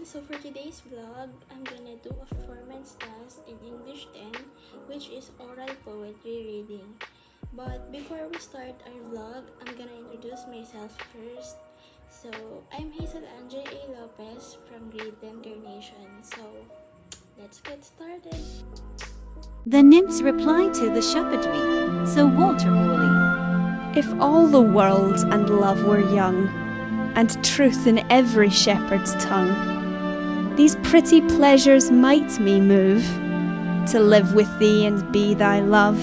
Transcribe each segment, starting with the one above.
So for today's vlog, I'm gonna do a performance task in English 10, which is oral poetry reading. But before we start our vlog, I'm gonna introduce myself first. So I'm Hazel Andre A. Lopez from grade 10 Carnation. So let's get started. The nymphs replied to the shepherdry, so Walter Raleigh. If all the world and love were young, and truth in every shepherd's tongue, these pretty pleasures might me move, to live with thee and be thy love.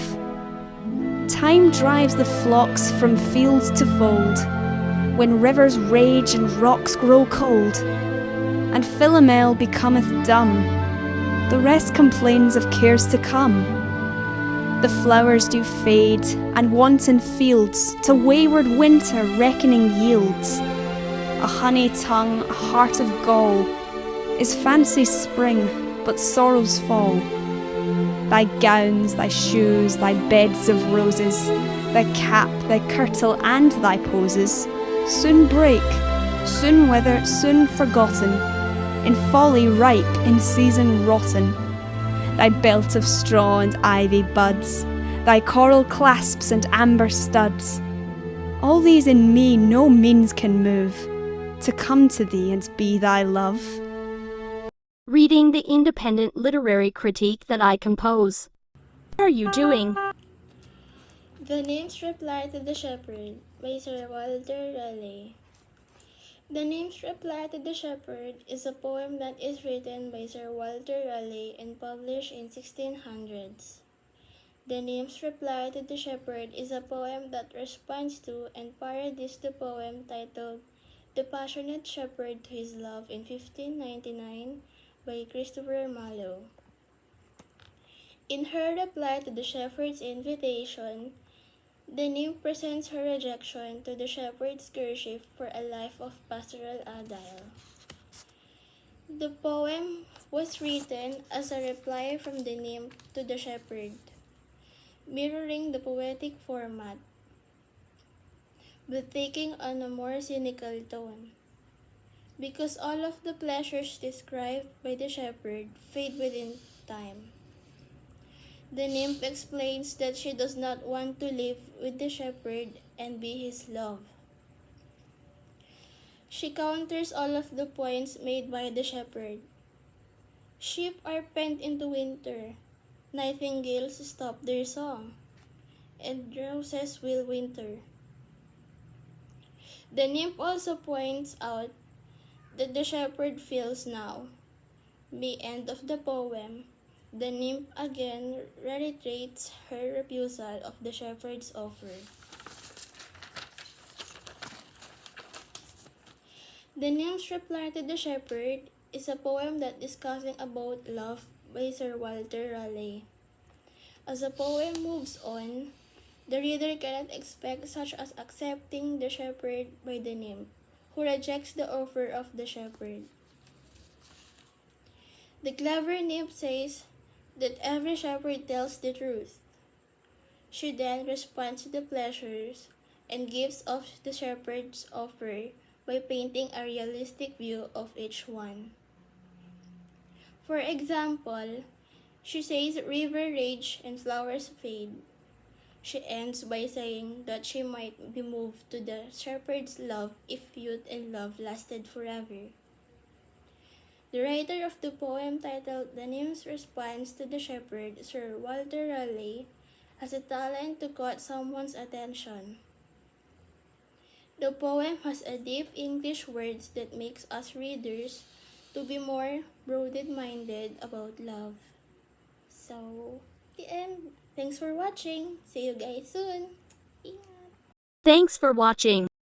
Time drives the flocks from fields to fold, when rivers rage and rocks grow cold, and Philomel becometh dumb, the rest complains of cares to come. The flowers do fade, and wanton fields to wayward winter reckoning yields. A honey tongue, a heart of gall, is fancy's spring, but sorrow's fall. Thy gowns, thy shoes, thy beds of roses, thy cap, thy kirtle, and thy poses, soon break, soon wither, soon forgotten, in folly ripe, in season rotten. Thy belt of straw and ivy buds, thy coral clasps and amber studs, all these in me no means can move, to come to thee and be thy love. Reading the independent literary critique that I compose. What are you doing? The Nymph's Reply to the Shepherd by Sir Walter Raleigh. The Nymph's Reply to the Shepherd is a poem that is written by Sir Walter Raleigh and published in 1600s. The Nymph's Reply to the Shepherd is a poem that responds to and parodies the poem titled The Passionate Shepherd to His Love in 1599 by Christopher Marlowe. In her reply to the shepherd's invitation, the nymph presents her rejection to the shepherd's courtship for a life of pastoral idyll. The poem was written as a reply from the nymph to the shepherd, mirroring the poetic format, but taking on a more cynical tone. Because all of the pleasures described by the shepherd fade within time. The nymph explains that she does not want to live with the shepherd and be his love. She counters all of the points made by the shepherd. Sheep are pent into winter, nightingales stop their song, and roses will winter. The nymph also points out that the shepherd feels now. By end of the poem, the nymph again reiterates her refusal of the shepherd's offer. The Nymph's Reply to the Shepherd is a poem that discussing about love by Sir Walter Raleigh. As the poem moves on, the reader cannot expect such as accepting the shepherd by the nymph, who rejects the offer of the shepherd. The clever nymph says that every shepherd tells the truth. She then responds to the pleasures and gives off the shepherd's offer by painting a realistic view of each one. For example, she says river rage and flowers fade. She ends by saying that she might be moved to the shepherd's love if youth and love lasted forever. The writer of the poem titled The Nymph's Response to the Shepherd, Sir Walter Raleigh, has a talent to catch someone's attention. The poem has a deep English words that makes us readers to be more broad-minded about love. So, the end. Thanks for watching. See you guys soon. Ingat. Thanks for watching.